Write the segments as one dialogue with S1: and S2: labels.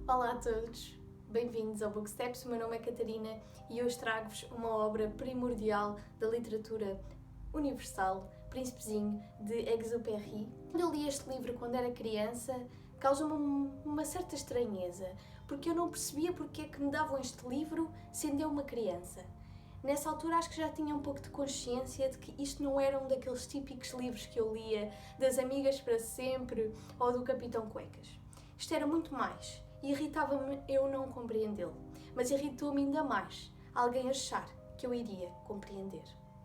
S1: Olá a todos, bem-vindos ao Booksteps. O meu nome é Catarina e hoje trago-vos uma obra primordial da literatura universal, Príncipezinho, de Exupéry. Quando eu li este livro quando era criança, causou-me uma certa estranheza, porque eu não percebia porque é que me davam este livro sendo eu uma criança. Nessa altura acho que já tinha um pouco de consciência de que isto não era um daqueles típicos livros que eu lia das Amigas para Sempre ou do Capitão Cuecas. Isto era muito mais e irritava-me eu não compreendê-lo, mas irritou-me ainda mais alguém achar que eu iria compreender.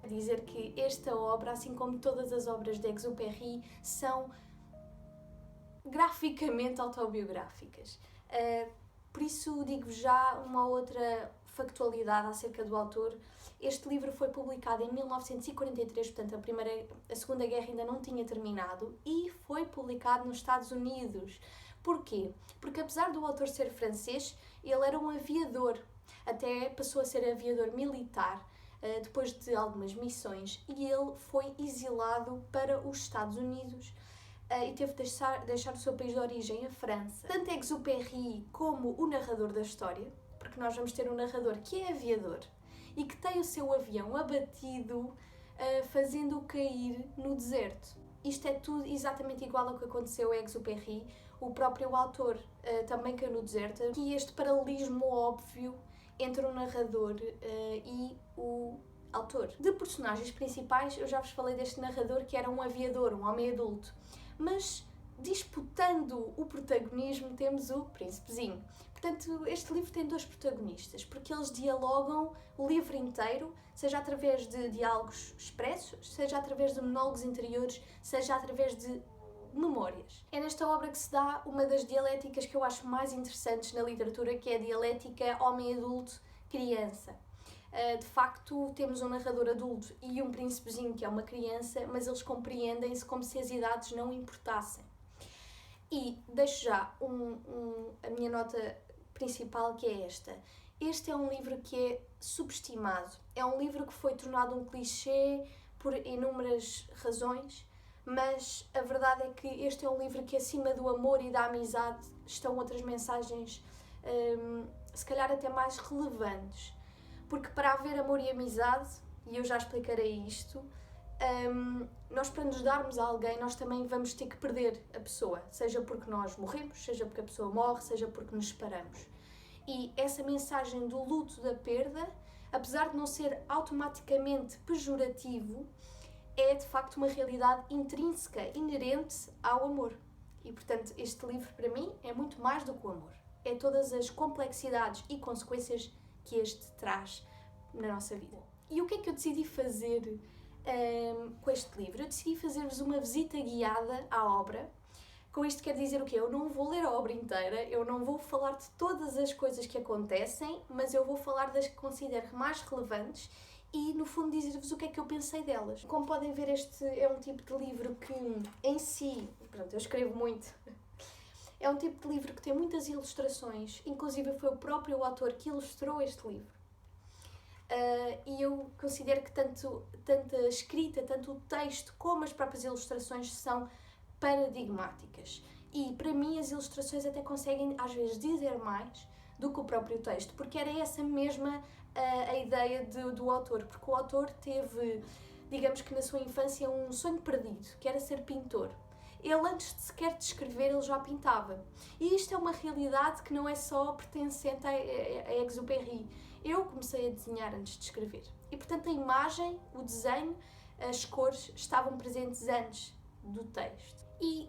S1: Dizer que esta obra, assim como todas as obras de Exupéry, são graficamente autobiográficas. Por isso digo já uma outra factualidade acerca do autor. Este livro foi publicado em 1943, portanto a Segunda Guerra ainda não tinha terminado, e foi publicado nos Estados Unidos. Porquê? Porque apesar do autor ser francês, ele era um aviador, até passou a ser aviador militar depois de algumas missões, e ele foi exilado para os Estados Unidos e teve de deixar o seu país de origem, a França. Tanto Exupéry como o narrador da história, porque nós vamos ter um narrador que é aviador e que tem o seu avião abatido, fazendo-o cair no deserto. Isto é tudo exatamente igual ao que aconteceu a Exupéry. O próprio autor também caiu no deserto. E este paralelismo óbvio entre o narrador e o autor. De personagens principais, eu já vos falei deste narrador que era um aviador, um homem adulto. Mas disputando o protagonismo temos o Príncipezinho. Portanto, este livro tem dois protagonistas, porque eles dialogam o livro inteiro, seja através de diálogos expressos, seja através de monólogos interiores, seja através de memórias. É nesta obra que se dá uma das dialéticas que eu acho mais interessantes na literatura, que é a dialética homem-adulto-criança. De facto, temos um narrador adulto e um príncipezinho que é uma criança, mas eles compreendem-se como se as idades não importassem. E deixo já a minha nota principal, que é esta. Este é um livro que é subestimado. É um livro que foi tornado um clichê por inúmeras razões, mas a verdade é que este é um livro que, acima do amor e da amizade, estão outras mensagens, se calhar até mais relevantes. Porque para haver amor e amizade, e eu já explicarei isto, nós, para nos darmos a alguém, nós também vamos ter que perder a pessoa, seja porque nós morremos, seja porque a pessoa morre, seja porque nos separamos. E essa mensagem do luto da perda, apesar de não ser automaticamente pejorativo, é de facto uma realidade intrínseca, inerente ao amor. E portanto, este livro para mim é muito mais do que o amor. É todas as complexidades e consequências que este traz na nossa vida. E o que é que eu decidi fazer com este livro? Eu decidi fazer-vos uma visita guiada à obra. Com isto quer dizer o quê? Eu não vou ler a obra inteira, eu não vou falar de todas as coisas que acontecem, mas eu vou falar das que considero mais relevantes e, no fundo, dizer-vos o que é que eu pensei delas. Como podem ver, este é um tipo de livro que, em si, pronto, eu escrevo muito. É um tipo de livro que tem muitas ilustrações, inclusive foi o próprio autor que ilustrou este livro. E eu considero que tanto a escrita, tanto o texto, como as próprias ilustrações são paradigmáticas. E, para mim, as ilustrações até conseguem, às vezes, dizer mais do que o próprio texto, porque era essa mesma a ideia do autor, porque o autor teve, digamos que na sua infância, um sonho perdido, que era ser pintor. Ele, antes de sequer de escrever, ele já pintava. E isto é uma realidade que não é só pertencente a Exupéry. Eu comecei a desenhar antes de escrever. E, portanto, a imagem, o desenho, as cores estavam presentes antes do texto. E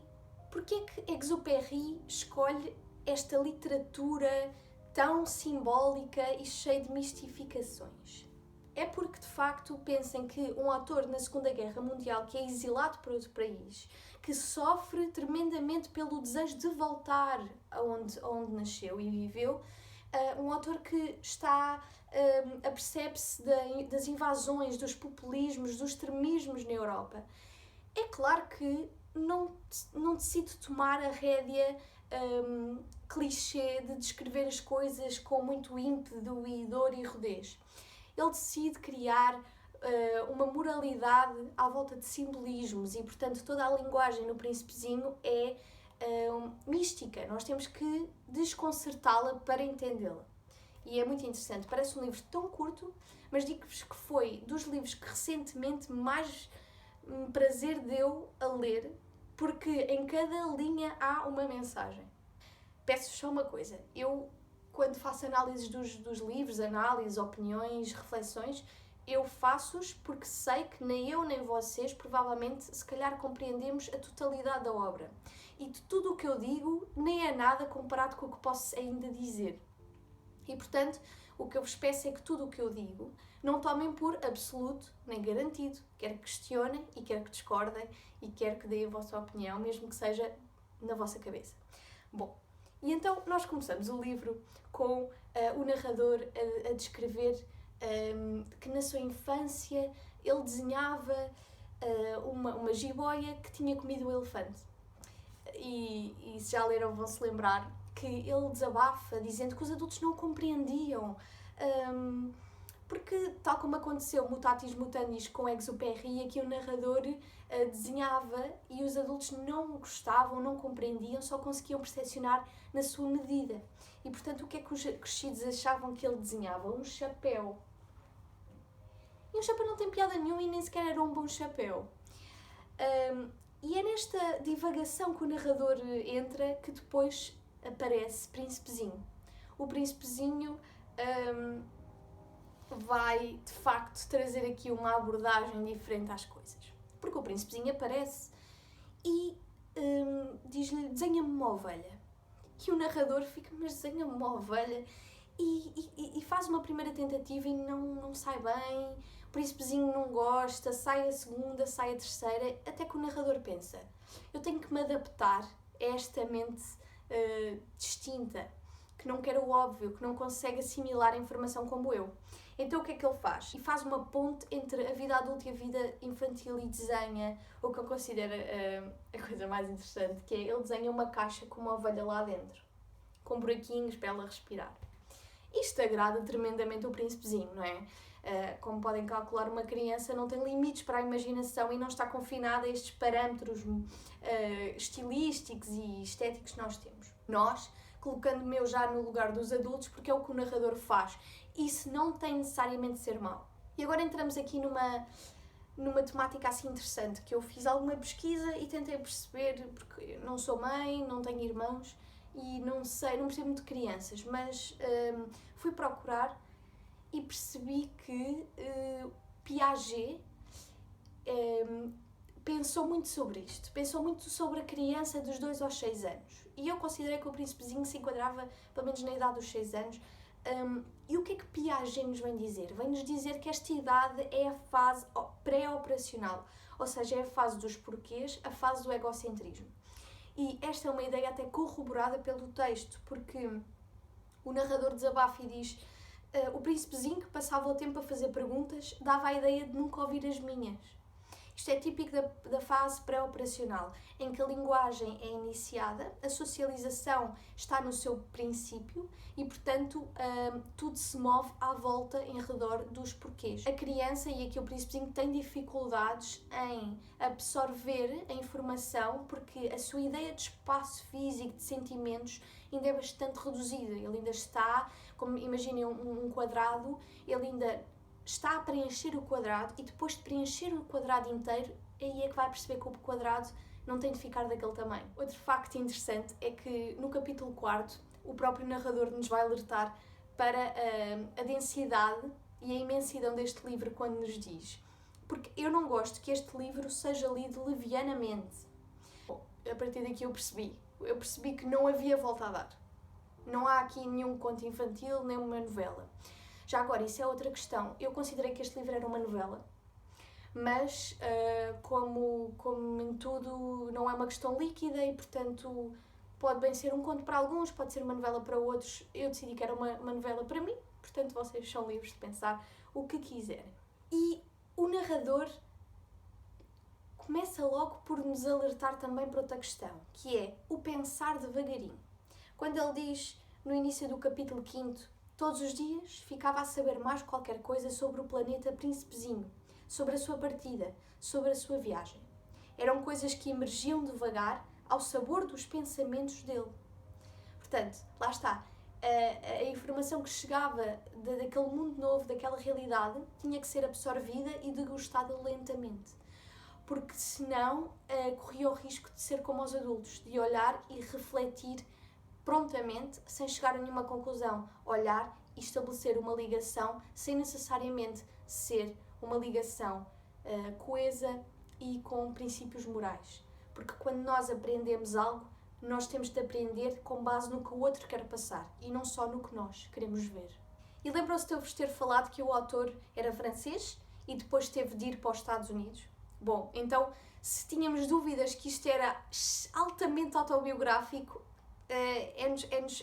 S1: porquê é que Exupéry escolhe esta literatura tão simbólica e cheia de mistificações? É porque, de facto, pensem que um autor na Segunda Guerra Mundial que é exilado para outro país, que sofre tremendamente pelo desejo de voltar aonde nasceu e viveu, um autor que está apercebe-se das invasões, dos populismos, dos extremismos na Europa. É claro que não decide tomar a rédea clichê de descrever as coisas com muito ímpeto e dor e rudez. Ele decide criar uma moralidade à volta de simbolismos e, portanto, toda a linguagem no Príncipezinho é mística, nós temos que desconcertá-la para entendê-la. E é muito interessante, parece um livro tão curto, mas digo-vos que foi dos livros que recentemente mais prazer deu a ler, porque em cada linha há uma mensagem. Peço-vos só uma coisa, eu quando faço análises dos livros, análises, opiniões, reflexões, eu faço-os porque sei que nem eu nem vocês provavelmente se calhar compreendemos a totalidade da obra. E de tudo o que eu digo nem é nada comparado com o que posso ainda dizer. E portanto, o que eu vos peço é que tudo o que eu digo não tomem por absoluto nem garantido. Quero que questionem e quero que discordem e quero que deem a vossa opinião, mesmo que seja na vossa cabeça. Bom, e então nós começamos o livro com o narrador a descrever que na sua infância ele desenhava uma jiboia que tinha comido um elefante. E se já leram vão-se lembrar que ele desabafa dizendo que os adultos não o compreendiam. Porque, tal como aconteceu Mutatis Mutandis com Exupéry, aqui o narrador desenhava e os adultos não gostavam, não compreendiam, só conseguiam percepcionar na sua medida. E, portanto, o que é que os crescidos achavam que ele desenhava? Um chapéu. E um chapéu não tem piada nenhuma e nem sequer era um bom chapéu. E é nesta divagação que o narrador entra que depois aparece Príncipezinho. O Príncipezinho vai, de facto, trazer aqui uma abordagem diferente às coisas. Porque o Príncipezinho aparece e diz-lhe, desenha-me uma ovelha. E o narrador fica, mas desenha-me uma ovelha. E faz uma primeira tentativa e não sai bem. O Príncipezinho não gosta, sai a segunda, sai a terceira, até que o narrador pensa, eu tenho que me adaptar a esta mente distinta, que não quer o óbvio, que não consegue assimilar a informação como eu. Então o que é que ele faz? E faz uma ponte entre a vida adulta e a vida infantil e desenha o que eu considero a coisa mais interessante, que é ele desenha uma caixa com uma ovelha lá dentro, com buraquinhos para ela respirar. Isto agrada tremendamente o Príncipezinho, não é? Como podem calcular, uma criança não tem limites para a imaginação e não está confinada a estes parâmetros estilísticos e estéticos que nós temos. Nós, colocando-me eu já no lugar dos adultos, porque é o que o narrador faz. Isso não tem necessariamente de ser mau. E agora entramos aqui numa temática assim interessante, que eu fiz alguma pesquisa e tentei perceber, porque não sou mãe, não tenho irmãos e não percebo muito de crianças, mas fui procurar e percebi que Piaget pensou muito sobre isto, pensou muito sobre a criança dos 2 aos 6 anos. E eu considerei que o Príncipezinho se enquadrava, pelo menos na idade dos 6 anos. E o que é que Piaget nos vem dizer? Vem-nos dizer que esta idade é a fase pré-operacional, ou seja, é a fase dos porquês, a fase do egocentrismo. E esta é uma ideia até corroborada pelo texto, porque o narrador desabafa e diz o Príncipezinho, que passava o tempo a fazer perguntas, dava a ideia de nunca ouvir as minhas. Isto é típico da fase pré-operacional, em que a linguagem é iniciada, a socialização está no seu princípio e, portanto, tudo se move à volta, em redor dos porquês. A criança, e aqui o Príncipezinho, tem dificuldades em absorver a informação porque a sua ideia de espaço físico, de sentimentos, ainda é bastante reduzida. Ele ainda está, como imaginem um quadrado, ele ainda está a preencher o quadrado e depois de preencher o quadrado inteiro, aí é que vai perceber que o quadrado não tem de ficar daquele tamanho. Outro facto interessante é que no capítulo 4 o próprio narrador nos vai alertar para a densidade e a imensidão deste livro quando nos diz, porque eu não gosto que este livro seja lido levianamente. Bom, a partir daqui eu percebi que não havia volta a dar. Não há aqui nenhum conto infantil, nem uma novela. Já agora, isso é outra questão. Eu considerei que este livro era uma novela, mas como em tudo não é uma questão líquida e, portanto, pode bem ser um conto para alguns, pode ser uma novela para outros. Eu decidi que era uma novela para mim, portanto, vocês são livres de pensar o que quiserem. E o narrador começa logo por nos alertar também para outra questão, que é o pensar devagarinho. Quando ele diz, no início do capítulo 5º, todos os dias ficava a saber mais qualquer coisa sobre o planeta Príncipezinho, sobre a sua partida, sobre a sua viagem. Eram coisas que emergiam devagar, ao sabor dos pensamentos dele. Portanto, lá está. A informação que chegava daquele mundo novo, daquela realidade, tinha que ser absorvida e degustada lentamente. Porque senão corria o risco de ser como aos adultos, de olhar e refletir prontamente, sem chegar a nenhuma conclusão. Olhar e estabelecer uma ligação sem necessariamente ser uma ligação coesa e com princípios morais. Porque quando nós aprendemos algo, nós temos de aprender com base no que o outro quer passar e não só no que nós queremos ver. E lembram-se de eu vos ter falado que o autor era francês e depois teve de ir para os Estados Unidos? Bom, então, se tínhamos dúvidas que isto era altamente autobiográfico,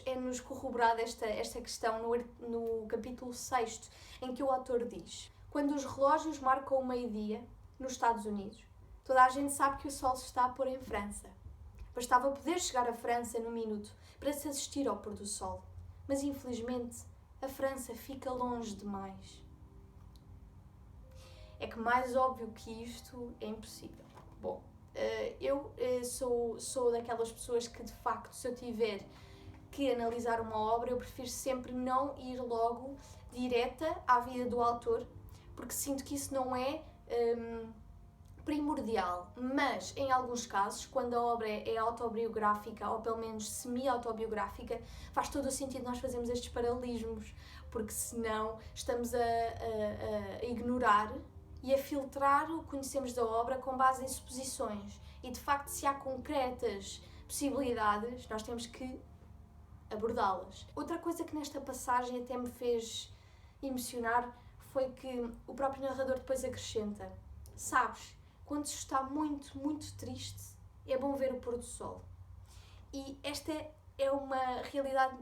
S1: é-nos corroborada esta questão no capítulo 6, em que o autor diz: quando os relógios marcam o meio-dia, nos Estados Unidos, toda a gente sabe que o sol se está a pôr em França. Bastava poder chegar à França num minuto para se assistir ao pôr do sol. Mas, infelizmente, a França fica longe demais. É que mais óbvio que isto é impossível. Bom, eu sou daquelas pessoas que, de facto, se eu tiver que analisar uma obra, eu prefiro sempre não ir logo direta à vida do autor, porque sinto que isso não é primordial, mas em alguns casos, quando a obra é autobiográfica ou pelo menos semi-autobiográfica, faz todo o sentido nós fazermos estes paralelismos, porque senão estamos a ignorar e a filtrar o que conhecemos da obra com base em suposições. E de facto, se há concretas possibilidades, nós temos que abordá-las. Outra coisa que nesta passagem até me fez emocionar foi que o próprio narrador depois acrescenta: sabes, quando se está muito, muito triste, é bom ver o pôr do sol. E esta é uma realidade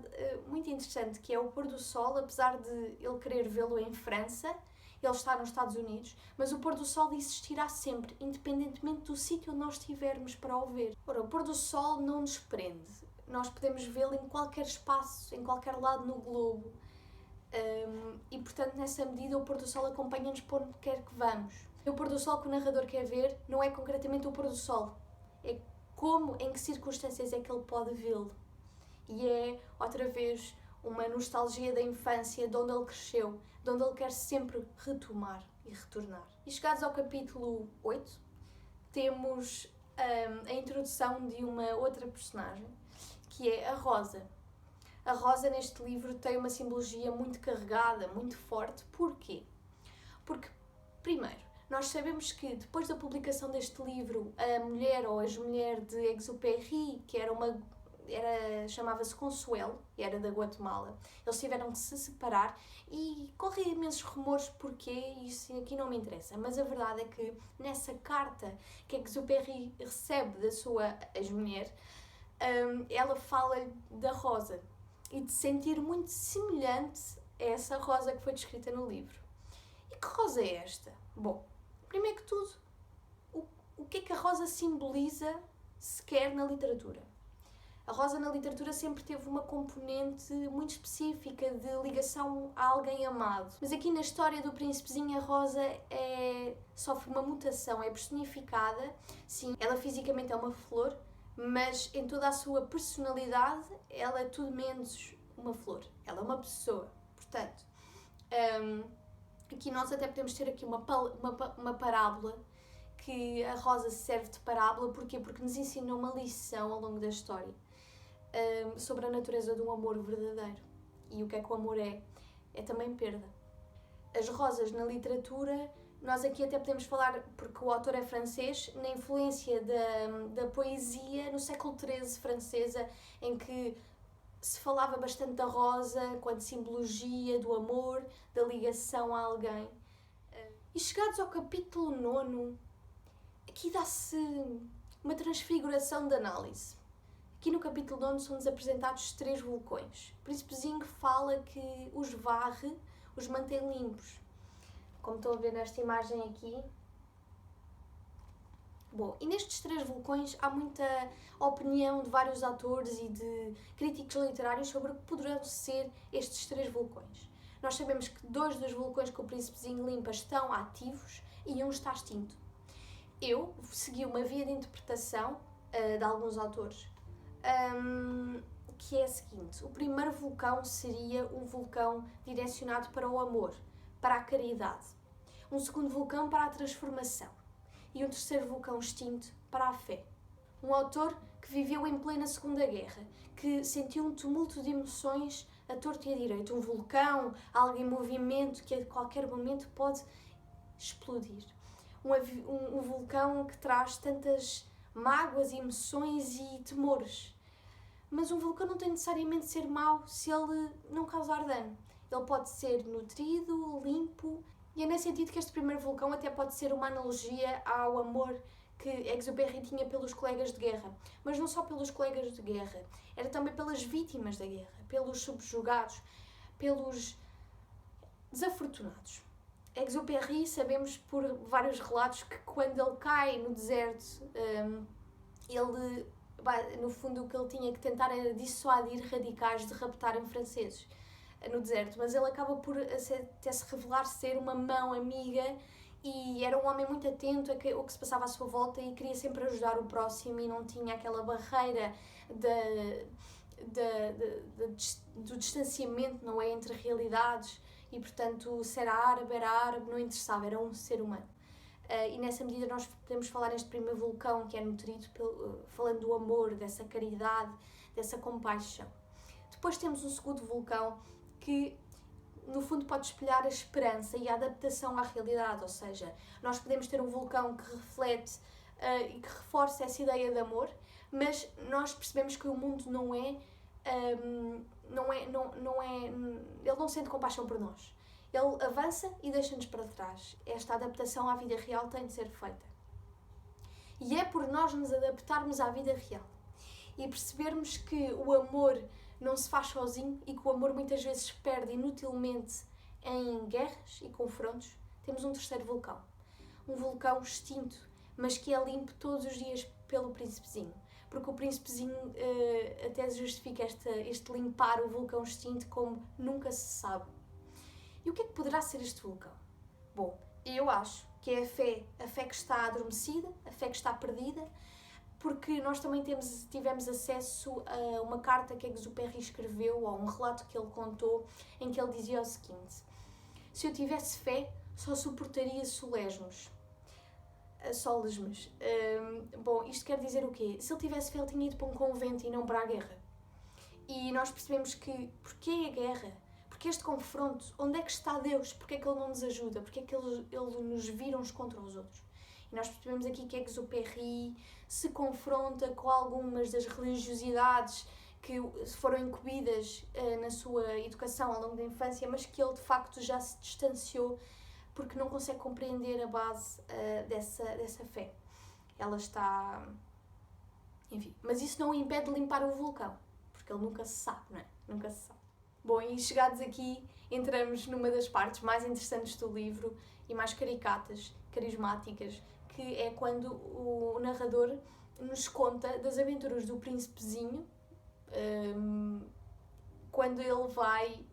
S1: muito interessante, que é o pôr do sol, apesar de ele querer vê-lo em França, ele está nos Estados Unidos, mas o pôr do sol existirá sempre, independentemente do sítio onde nós estivermos para o ver. Ora, o pôr do sol não nos prende. Nós podemos vê-lo em qualquer espaço, em qualquer lado no globo. E, portanto, nessa medida, o pôr do sol acompanha-nos por onde quer que vamos. O pôr do sol que o narrador quer ver não é concretamente o pôr do sol, é como, em que circunstâncias é que ele pode vê-lo. E é, outra vez, uma nostalgia da infância, de onde ele cresceu, de onde ele quer sempre retomar e retornar. E chegados ao capítulo 8, temos a introdução de uma outra personagem, que é a Rosa. A Rosa, neste livro, tem uma simbologia muito carregada, muito forte. Porquê? Porque, primeiro, nós sabemos que depois da publicação deste livro, a mulher ou ex-mulher de Exupéry, que chamava-se Consuelo, e era da Guatemala, eles tiveram de se separar e correm imensos rumores porquê, isso aqui não me interessa, mas a verdade é que nessa carta que Exupéry recebe da sua ex-mulher, ela fala da Rosa e de sentir muito semelhante a essa Rosa que foi descrita no livro. E que Rosa é esta? Bom, primeiro que tudo, o que é que a Rosa simboliza sequer na literatura? A Rosa na literatura sempre teve uma componente muito específica de ligação a alguém amado. Mas aqui na história do Príncipezinho, a Rosa sofre uma mutação, é personificada. Sim, ela fisicamente é uma flor, mas em toda a sua personalidade, ela é tudo menos uma flor. Ela é uma pessoa. Portanto, aqui nós até podemos ter aqui uma parábola, que a Rosa serve de parábola. Porquê? Porque nos ensina uma lição ao longo da história sobre a natureza do amor verdadeiro. E o que é que o amor é? É também perda. As rosas na literatura, nós aqui até podemos falar, porque o autor é francês, na influência da poesia no século XIII francesa, em que se falava bastante da rosa quanto simbologia do amor, da ligação a alguém. E chegados ao capítulo 9, aqui dá-se uma transfiguração de análise. Aqui no capítulo 9 são-nos apresentados 3 vulcões. O Príncipezinho fala que os varre, os mantém limpos. Como estão a ver nesta imagem aqui. Bom, e nestes 3 vulcões há muita opinião de vários autores e de críticos literários sobre o que poderão ser estes 3 vulcões. Nós sabemos que 2 dos vulcões que o Príncipezinho limpa estão ativos e um está extinto. Eu segui uma via de interpretação de alguns autores, que é a seguinte: o primeiro vulcão seria um vulcão direcionado para o amor, para a caridade, um segundo vulcão para a transformação e um terceiro vulcão extinto para a fé. Um autor que viveu em plena Segunda Guerra, que sentiu um tumulto de emoções a torto e a direito, um vulcão, algo em movimento que a qualquer momento pode explodir. Um vulcão que traz tantas mágoas, emoções e temores. Mas um vulcão não tem necessariamente de ser mau se ele não causar dano. Ele pode ser nutrido, limpo, e é nesse sentido que este primeiro vulcão até pode ser uma analogia ao amor que Exupéry tinha pelos colegas de guerra. Mas não só pelos colegas de guerra, era também pelas vítimas da guerra, pelos subjugados, pelos desafortunados. Exupéry, sabemos por vários relatos que quando ele cai no deserto, ele, no fundo, o que ele tinha que tentar era dissuadir radicais de raptarem franceses no deserto, mas ele acaba por até se revelar ser uma mão amiga e era um homem muito atento ao que se passava à sua volta e queria sempre ajudar o próximo e não tinha aquela barreira do distanciamento, não é, entre realidades. E, portanto, se era árabe, não interessava, era um ser humano. E nessa medida nós podemos falar neste primeiro vulcão que é nutrido, falando do amor, dessa caridade, dessa compaixão. Depois temos um segundo vulcão que, no fundo, pode espelhar a esperança e a adaptação à realidade, ou seja, nós podemos ter um vulcão que reflete e que reforça essa ideia de amor, mas nós percebemos que o mundo ele não sente compaixão por nós. Ele avança e deixa-nos para trás. Esta adaptação à vida real tem de ser feita. E é por nós nos adaptarmos à vida real e percebermos que o amor não se faz sozinho e que o amor muitas vezes se perde inutilmente em guerras e confrontos, temos um terceiro vulcão. Um vulcão extinto, mas que é limpo todos os dias pelo príncipezinho. Porque o príncipezinho até justifica este limpar o vulcão extinto como nunca se sabe. E o que é que poderá ser este vulcão? Bom, eu acho que é a fé que está adormecida, a fé que está perdida, porque nós também tivemos acesso a uma carta que Exupéry escreveu, ou um relato que ele contou, em que ele dizia o seguinte: se eu tivesse fé, só suportaria solesmos. Bom, isto quer dizer o quê? Se ele tivesse fé, ele tinha ido para um convento e não para a guerra. E nós percebemos que, porquê a guerra? Porque este confronto, onde é que está Deus? Porquê é que Ele não nos ajuda? Porquê é que Ele nos vira uns contra os outros? E nós percebemos aqui que Exupéry se confronta com algumas das religiosidades que foram incumbidas na sua educação ao longo da infância, mas que ele de facto já se distanciou porque não consegue compreender a base dessa fé. Ela está... Enfim, mas isso não o impede de limpar o vulcão, porque ele nunca se sabe, não é? Nunca se sabe. Bom, e chegados aqui, entramos numa das partes mais interessantes do livro e mais caricatas, carismáticas, que é quando o narrador nos conta das aventuras do príncipezinho quando ele vai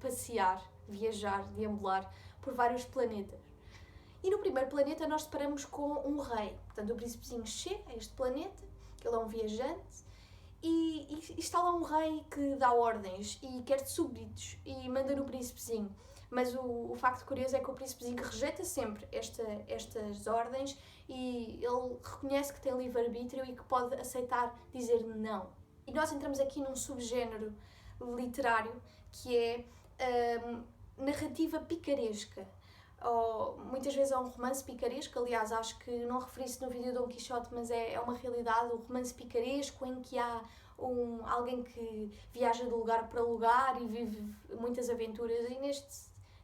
S1: passear, viajar, deambular por vários planetas. E no primeiro planeta nós deparamos com um rei. Portanto, o príncipezinho chega a este planeta, ele é um viajante, e está lá um rei que dá ordens e quer de súbditos e manda no príncipezinho. Mas o facto curioso é que o príncipezinho rejeita sempre estas ordens e ele reconhece que tem livre-arbítrio e que pode aceitar dizer não. E nós entramos aqui num subgénero literário que é narrativa picaresca. Muitas vezes é um romance picaresco, aliás, acho que não referi isso no vídeo Dom Quixote, mas é uma realidade, o romance picaresco em que há alguém que viaja de lugar para lugar e vive muitas aventuras. E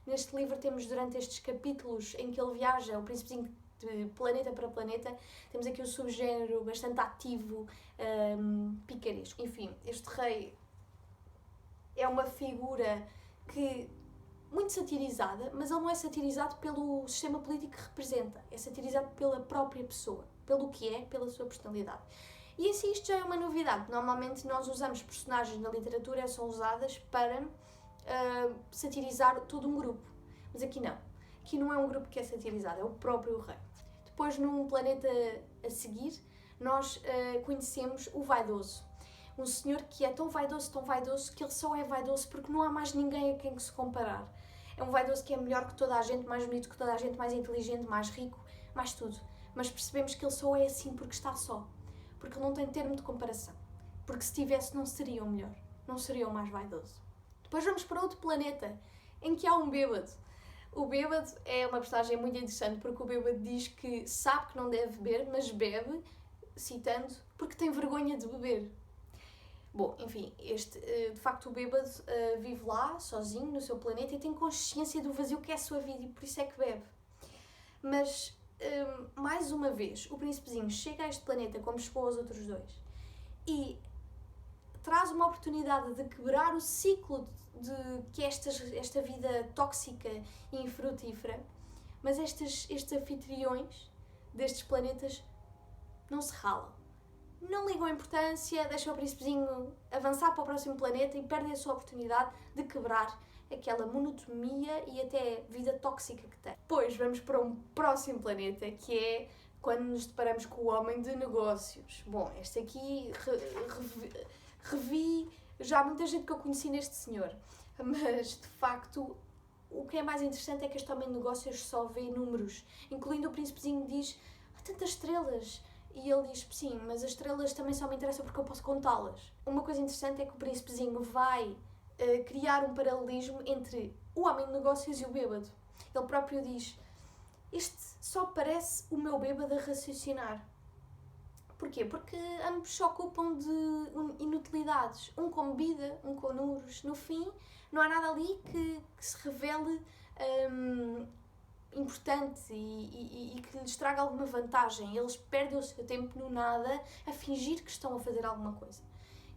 S1: neste livro temos, durante estes capítulos em que ele viaja, o príncipezinho de planeta para planeta, temos aqui um subgénero bastante ativo, picaresco. Enfim, este rei é uma figura que muito satirizada, mas ele não é satirizado pelo sistema político que representa, é satirizado pela própria pessoa, pelo que é, pela sua personalidade. E em si isto já é uma novidade. Normalmente nós usamos personagens na literatura, são usadas para satirizar todo um grupo, mas aqui não. Aqui não é um grupo que é satirizado, é o próprio rei. Depois, num planeta a seguir, nós conhecemos o vaidoso. Um senhor que é tão vaidoso, que ele só é vaidoso porque não há mais ninguém a quem se comparar. É um vaidoso que é melhor que toda a gente, mais bonito que toda a gente, mais inteligente, mais rico, mais tudo. Mas percebemos que ele só é assim porque está só. Porque ele não tem termo de comparação. Porque se tivesse, não seria o melhor. Não seria o mais vaidoso. Depois vamos para outro planeta, em que há um bêbado. O bêbado é uma personagem muito interessante, porque o bêbado diz que sabe que não deve beber, mas bebe, citando, porque tem vergonha de beber. Bom, enfim, de facto o bêbado vive lá, sozinho, no seu planeta, e tem consciência do vazio que é a sua vida, e por isso é que bebe. Mas, mais uma vez, o príncipezinho chega a este planeta, como chegou aos outros dois, e traz uma oportunidade de quebrar o ciclo de que esta vida tóxica e infrutífera, mas estes anfitriões destes planetas não se ralam. Não ligam a importância, deixam o príncipezinho avançar para o próximo planeta e perdem a sua oportunidade de quebrar aquela monotonia e até vida tóxica que tem. Depois vamos para um próximo planeta, que é quando nos deparamos com o homem de negócios. Bom, este aqui revi já muita gente que eu conheci neste senhor, mas de facto o que é mais interessante é que este homem de negócios só vê números, incluindo o príncipezinho diz: há tantas estrelas. E ele diz: sim, mas as estrelas também só me interessam porque eu posso contá-las. Uma coisa interessante é que o príncipezinho vai criar um paralelismo entre o homem de negócios e o bêbado. Ele próprio diz: este só parece o meu bêbado a raciocinar. Porquê? Porque ambos se ocupam de inutilidades. Um com bebida, um com números. No fim, não há nada ali que se revele importante e que lhes traga alguma vantagem. Eles perdem o seu tempo no nada a fingir que estão a fazer alguma coisa.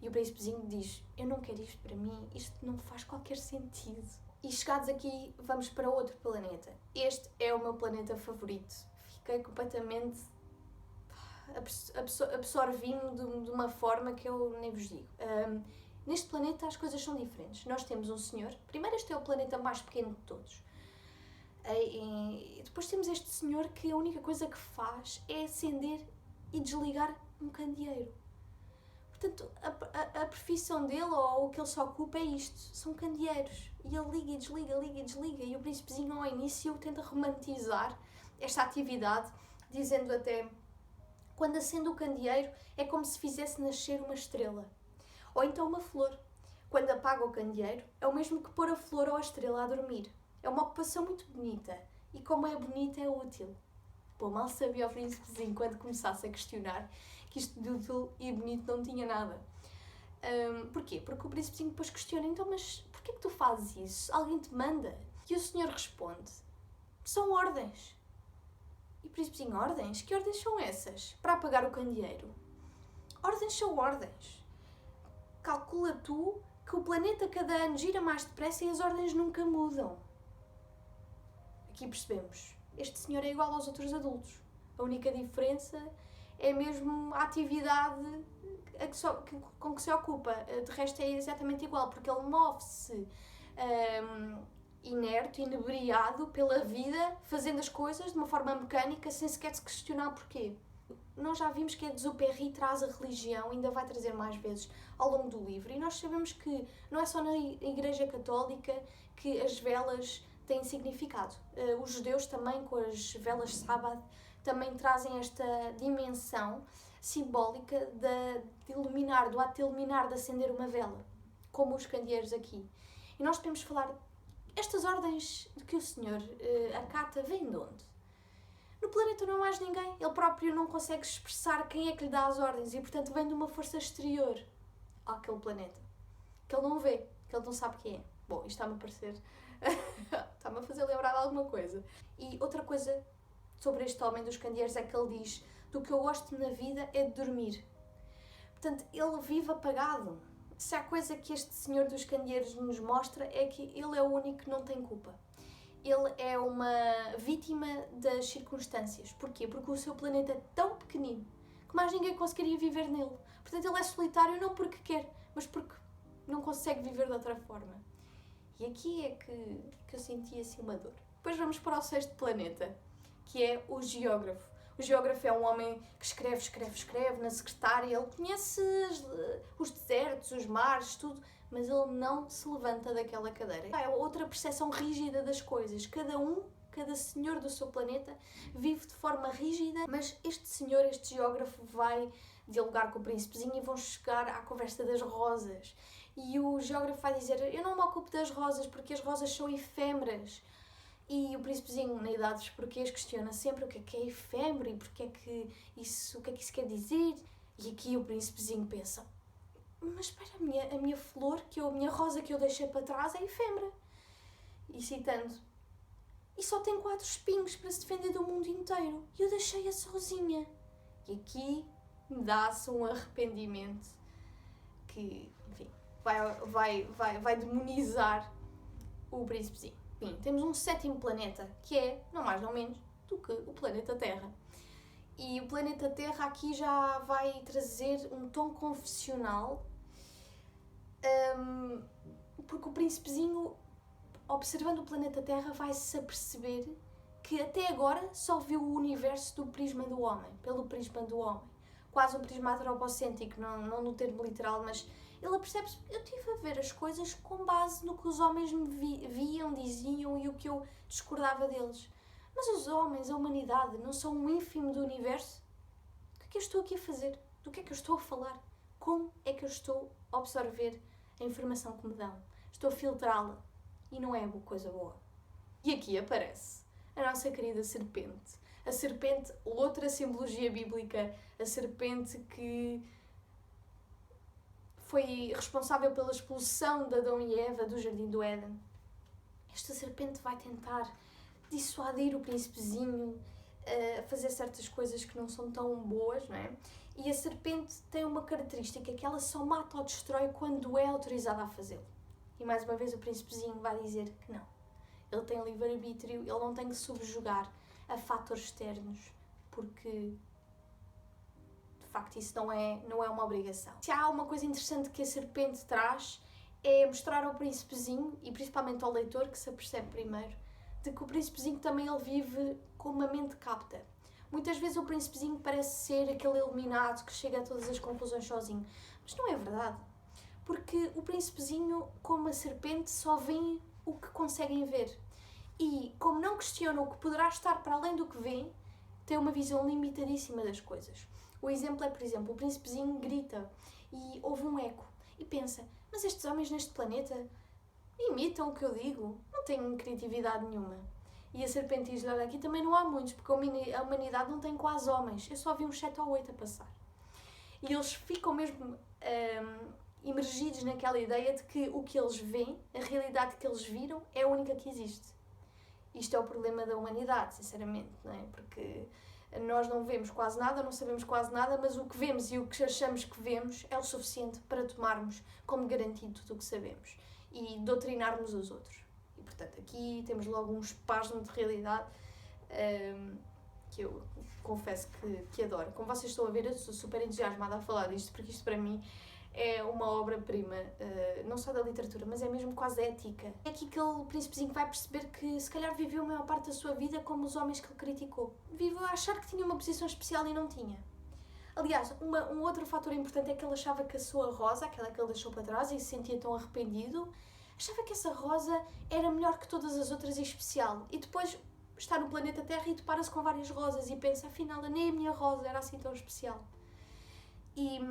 S1: E o príncipezinho diz: eu não quero isto para mim, isto não faz qualquer sentido. E chegados aqui, vamos para outro planeta. Este é o meu planeta favorito. Fiquei completamente... absorvi-me de uma forma que eu nem vos digo. Neste planeta as coisas são diferentes. Nós temos um senhor. Primeiro, este é o planeta mais pequeno de todos. E depois temos este senhor que a única coisa que faz é acender e desligar um candeeiro. Portanto, a profissão dele, ou o que ele se ocupa, é isto: são candeeiros. E ele liga e desliga, liga e desliga. E o príncipezinho ao início tenta romantizar esta atividade, dizendo até: quando acende o candeeiro é como se fizesse nascer uma estrela. Ou então uma flor. Quando apaga o candeeiro é o mesmo que pôr a flor ou a estrela a dormir. É uma ocupação muito bonita. E como é bonita, é útil. Bom, mal sabia o príncipezinho, quando começasse a questionar, que isto de útil e bonito não tinha nada. Porquê? Porque o príncipezinho depois questiona: então, mas porquê que tu fazes isso? Alguém te manda? E o senhor responde: são ordens. E o príncipezinho: ordens? Que ordens são essas? Para apagar o candeeiro? Ordens são ordens. Calcula tu que o planeta cada ano gira mais depressa e as ordens nunca mudam. Aqui percebemos: este senhor é igual aos outros adultos. A única diferença é mesmo a atividade com que se ocupa. De resto é exatamente igual, porque ele move-se inerte, inebriado pela vida, fazendo as coisas de uma forma mecânica, sem sequer se questionar porquê. Nós já vimos que a Exupéry traz a religião, ainda vai trazer mais vezes ao longo do livro, e nós sabemos que não é só na Igreja Católica que as velas têm significado. Os judeus também, com as velas Sabbath, também trazem esta dimensão simbólica de iluminar, do ato de iluminar, de acender uma vela, como os candeeiros aqui. E nós podemos falar: estas ordens de que o Senhor acata vêm de onde? No planeta não há mais ninguém, ele próprio não consegue expressar quem é que lhe dá as ordens e, portanto, vem de uma força exterior àquele planeta, que ele não vê, que ele não sabe quem é. Bom, isto está-me a parecer... está-me a fazer lembrar de alguma coisa. E outra coisa sobre este homem dos candeeiros é que ele diz: do que eu gosto na vida é de dormir. Portanto, ele vive apagado. Se há coisa que este senhor dos candeeiros nos mostra é que ele é o único que não tem culpa. Ele é uma vítima das circunstâncias. Porquê? Porque o seu planeta é tão pequenino que mais ninguém conseguiria viver nele. Portanto, ele é solitário não porque quer, mas porque não consegue viver de outra forma. E aqui é que eu senti assim uma dor. Depois vamos para o sexto planeta, que é o geógrafo. O geógrafo é um homem que escreve na secretária, ele conhece os desertos, os mares, tudo, mas ele não se levanta daquela cadeira. É outra percepção rígida das coisas. Cada senhor do seu planeta vive de forma rígida, mas este senhor, este geógrafo, vai dialogar com o príncipezinho e vão chegar à conversa das rosas. E o geógrafo vai dizer: eu não me ocupo das rosas porque as rosas são efêmeras. E o príncipezinho, na idade dos porquês, questiona sempre o que é efêmero e o que é que isso quer dizer. E aqui o príncipezinho pensa: mas espera, a minha flor, a minha rosa que eu deixei para trás é efêmera. E citando: e só tem 4 espinhos para se defender do mundo inteiro. E eu deixei-a sozinha. E aqui dá-se um arrependimento que, enfim, vai demonizar o príncipezinho. Enfim, temos um 7º planeta, que é, não mais não menos, do que o planeta Terra. E o planeta Terra aqui já vai trazer um tom confessional, porque o príncipezinho, observando o planeta Terra, vai-se aperceber que até agora só viu o universo do prisma do homem, pelo prisma do homem. Quase um prisma antropocêntrico, não no termo literal, mas ele apercebe-se: eu estive a ver as coisas com base no que os homens me viam, diziam e o que eu discordava deles. Mas os homens, a humanidade, não são um ínfimo do universo? O que é que eu estou aqui a fazer? Do que é que eu estou a falar? Como é que eu estou a absorver a informação que me dão? Estou a filtrá-la. E não é coisa boa. E aqui aparece a nossa querida serpente. A serpente, outra simbologia bíblica, a serpente que foi responsável pela expulsão de Adão e Eva do Jardim do Éden. Esta serpente vai tentar dissuadir o príncipezinho a fazer certas coisas que não são tão boas, não é? E a serpente tem uma característica, que ela só mata ou destrói quando é autorizada a fazê-lo. E mais uma vez o príncipezinho vai dizer que não. Ele tem livre-arbítrio, ele não tem que subjugar a fatores externos, porque de facto isso não é uma obrigação. Se há uma coisa interessante que a serpente traz, é mostrar ao príncipezinho, e principalmente ao leitor, que se apercebe primeiro, de que o príncipezinho também ele vive com uma mente capta. Muitas vezes o príncipezinho parece ser aquele iluminado que chega a todas as conclusões sozinho, mas não é verdade. Porque o príncipezinho, como a serpente, só vê o que conseguem ver. E, como não questiona o que poderá estar para além do que vê, tem uma visão limitadíssima das coisas. O exemplo é, por exemplo, o príncipezinho grita e ouve um eco e pensa: mas estes homens neste planeta imitam o que eu digo, não têm criatividade nenhuma. E a serpente diz: olha, aqui também não há muitos, porque a humanidade não tem quase homens, eu só vi uns 7 ou 8 a passar. E eles ficam mesmo imergidos naquela ideia de que o que eles veem, a realidade que eles viram, é a única que existe. Isto é o problema da humanidade, sinceramente, não é? Porque nós não vemos quase nada, não sabemos quase nada, mas o que vemos e o que achamos que vemos é o suficiente para tomarmos como garantido tudo o que sabemos e doutrinarmos os outros. E, portanto, aqui temos logo um espasmo de realidade que eu confesso que adoro. Como vocês estão a ver, eu estou super entusiasmada a falar disto, porque isto para mim é uma obra-prima, não só da literatura, mas é mesmo quase ética. É aqui que o príncipezinho vai perceber que se calhar viveu a maior parte da sua vida como os homens que ele criticou. Viveu a achar que tinha uma posição especial e não tinha. Aliás, um outro fator importante é que ele achava que a sua rosa, aquela que ele deixou para trás e se sentia tão arrependido, achava que essa rosa era melhor que todas as outras e especial. E depois está no planeta Terra e depara-se com várias rosas e pensa: afinal, nem a minha rosa era assim tão especial. E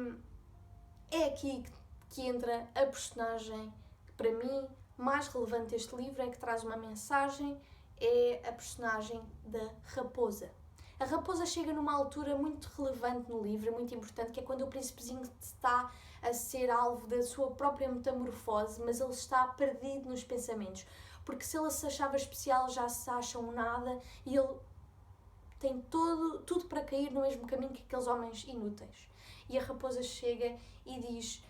S1: é aqui que entra a personagem que, para mim, mais relevante deste livro, é que traz uma mensagem, é a personagem da raposa. A raposa chega numa altura muito relevante no livro, muito importante, que é quando o príncipezinho está a ser alvo da sua própria metamorfose, mas ele está perdido nos pensamentos. Porque se ele se achava especial, já se acha um nada, e ele tem tudo para cair no mesmo caminho que aqueles homens inúteis. E a raposa chega e diz,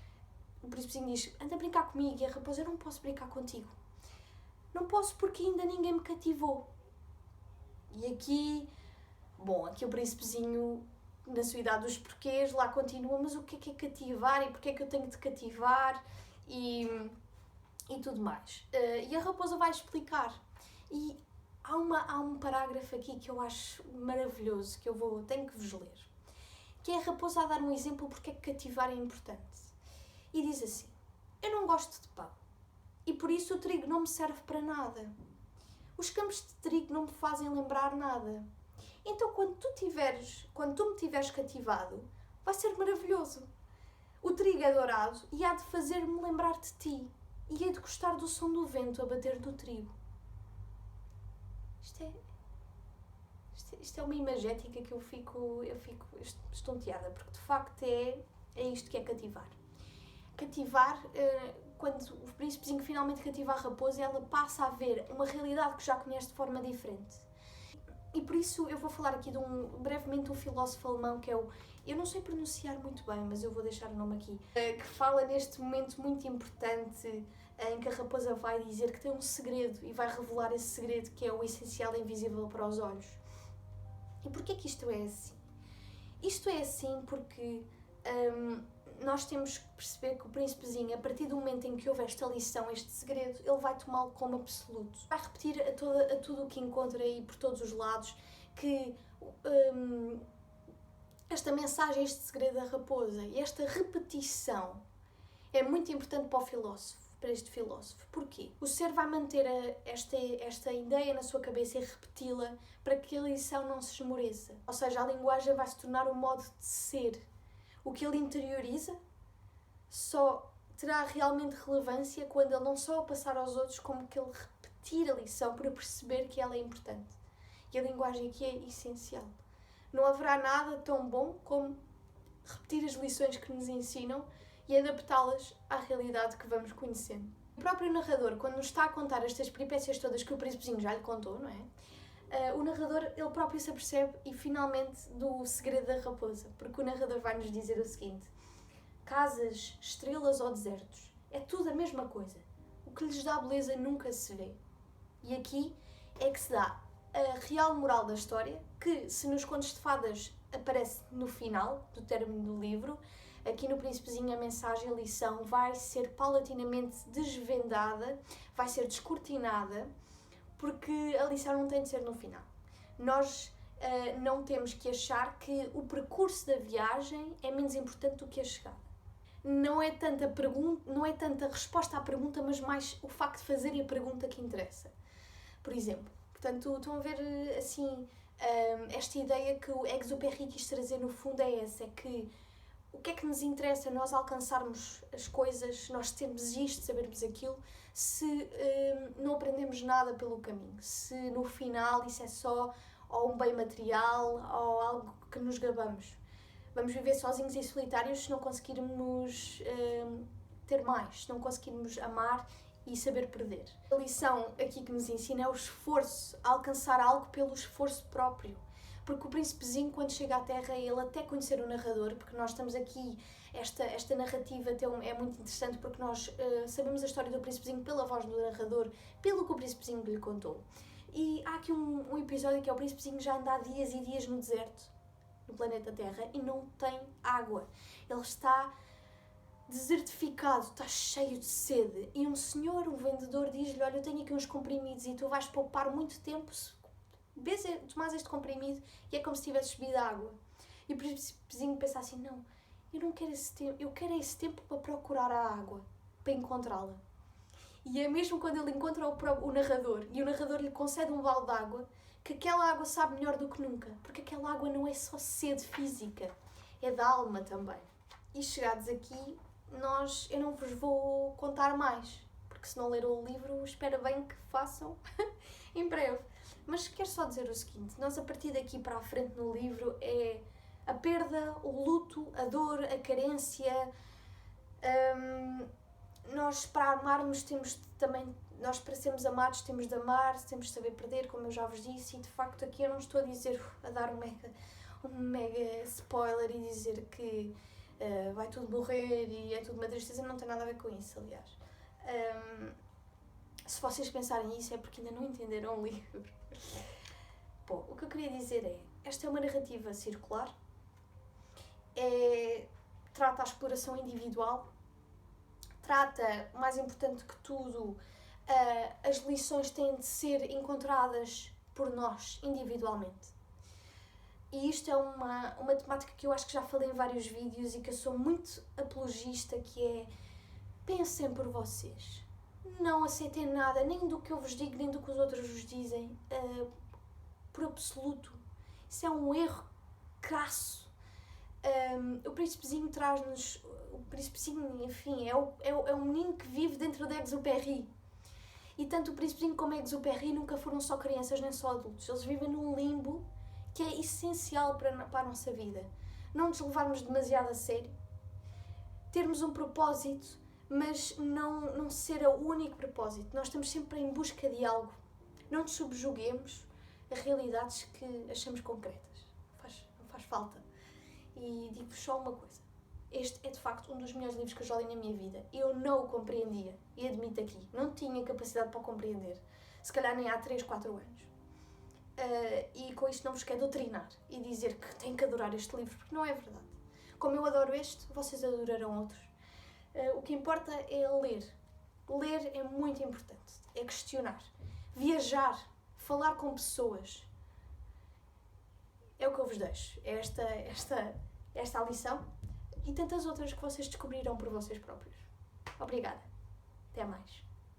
S1: o príncipezinho diz: anda a brincar comigo. E a raposa: eu não posso brincar contigo. Não posso porque ainda ninguém me cativou. E aqui o príncipezinho, na sua idade dos porquês, lá continua: mas o que é cativar e porque é que eu tenho de cativar e tudo mais. E a raposa vai explicar. E há um parágrafo aqui que eu acho maravilhoso, que tenho que vos ler, que é a raposa a dar um exemplo porque é que cativar é importante. E diz assim: eu não gosto de pão, e por isso o trigo não me serve para nada. Os campos de trigo não me fazem lembrar nada. Então quando tu me tiveres cativado, vai ser maravilhoso. O trigo é dourado e há de fazer-me lembrar de ti, e hei de gostar do som do vento a bater no trigo. Isto é uma imagética que eu fico estonteada, porque de facto é isto que é cativar. Cativar, quando o príncipezinho finalmente cativa a raposa, ela passa a ver uma realidade que já conhece de forma diferente. E por isso eu vou falar aqui brevemente de um filósofo alemão que é eu não sei pronunciar muito bem, mas eu vou deixar o nome aqui, que fala neste momento muito importante em que a raposa vai dizer que tem um segredo e vai revelar esse segredo que é o essencial e invisível para os olhos. E porquê que isto é assim? Isto é assim porque nós temos que perceber que o príncipezinho, a partir do momento em que houve esta lição, este segredo, ele vai tomá-lo como absoluto. Vai repetir a tudo o que encontra aí por todos os lados que esta mensagem, este segredo da raposa e esta repetição é muito importante para este filósofo. Porquê? O ser vai manter esta ideia na sua cabeça e repeti-la para que a lição não se esmoreça. Ou seja, a linguagem vai se tornar um modo de ser. O que ele interioriza só terá realmente relevância quando ele não só a passar aos outros, como que ele repetir a lição para perceber que ela é importante. E a linguagem aqui é essencial. Não haverá nada tão bom como repetir as lições que nos ensinam e adaptá-las à realidade que vamos conhecendo. O próprio narrador, quando nos está a contar estas peripécias todas que o príncipezinho já lhe contou, não é? O narrador, ele próprio se apercebe e finalmente do segredo da raposa, porque o narrador vai nos dizer o seguinte: casas, estrelas ou desertos, é tudo a mesma coisa. O que lhes dá beleza nunca se vê. E aqui é que se dá a real moral da história, que se nos contos de fadas aparece no final do término do livro. Aqui no Príncipezinho a mensagem, a lição vai ser paulatinamente desvendada, vai ser descortinada, porque a lição não tem de ser no final. Nós não temos que achar que o percurso da viagem é menos importante do que a chegada. Não é tanta a resposta à pergunta, mas mais o facto de fazer a pergunta que interessa. Por exemplo, portanto, estão a ver assim, esta ideia que o Exupéry quis trazer no fundo é essa, é que o que é que nos interessa nós alcançarmos as coisas, nós termos isto, sabermos aquilo, se não aprendemos nada pelo caminho, se no final isso é só ou um bem material ou algo que nos gabamos. Vamos viver sozinhos e solitários se não conseguirmos ter mais, se não conseguirmos amar e saber perder. A lição aqui que nos ensina é o esforço, a alcançar algo pelo esforço próprio. Porque o príncipezinho, quando chega à Terra, ele até conhecer o narrador, porque nós estamos aqui, esta narrativa é muito interessante porque nós sabemos a história do príncipezinho pela voz do narrador, pelo que o príncipezinho lhe contou. E há aqui um episódio que é o príncipezinho já anda há dias e dias no deserto, no planeta Terra, e não tem água. Ele está desertificado, está cheio de sede. E um senhor, um vendedor, diz-lhe: olha, eu tenho aqui uns comprimidos e tu vais poupar muito tempo se tomas este comprimido e é como se tivesses bebido água. E o príncipezinho pensa assim: não, eu não quero esse tempo, eu quero esse tempo para procurar a água, para encontrá-la. E é mesmo quando ele encontra o narrador e o narrador lhe concede um balde de água, que aquela água sabe melhor do que nunca, porque aquela água não é só sede física, é da alma também. E chegados aqui, eu não vos vou contar mais, porque se não leram o livro, espero bem que façam em breve. Mas quero só dizer o seguinte: nós a partir daqui para a frente no livro é a perda, o luto, a dor, a carência. Nós para amarmos temos também, nós para sermos amados temos de amar, temos de saber perder, como eu já vos disse, e de facto aqui eu não estou a dizer, a dar um mega spoiler e dizer que vai tudo morrer e é tudo uma tristeza, não tem nada a ver com isso, aliás. Se vocês pensarem isso é porque ainda não entenderam o livro. Bom, o que eu queria dizer é, esta é uma narrativa circular, trata a exploração individual, trata, mais importante que tudo, as lições têm de ser encontradas por nós, individualmente. E isto é uma temática que eu acho que já falei em vários vídeos e que eu sou muito apologista, que é: pensem por vocês. Não aceitem nada, nem do que eu vos digo, nem do que os outros vos dizem, por absoluto. Isso é um erro crasso. O Príncipezinho traz-nos... O Príncipezinho, enfim, é um menino que vive dentro de Exupéry. E tanto o Príncipezinho como a Exupéry nunca foram só crianças nem só adultos. Eles vivem num limbo que é essencial para a nossa vida. Não nos levarmos demasiado a sério. Termos um propósito, mas não ser o único propósito. Nós estamos sempre em busca de algo. Não nos subjuguemos a realidades que achamos concretas. Não faz falta. E digo-vos só uma coisa. Este é de facto um dos melhores livros que eu já li na minha vida. Eu não o compreendia, e admito aqui, não tinha capacidade para o compreender. Se calhar nem há 3, 4 anos. E com isto não vos quero doutrinar e dizer que têm que adorar este livro, porque não é verdade. Como eu adoro este, vocês adorarão outros. O que importa é ler. Ler é muito importante. É questionar. Viajar. Falar com pessoas. É o que eu vos deixo. É esta a lição. E tantas outras que vocês descobrirão por vocês próprios. Obrigada. Até mais.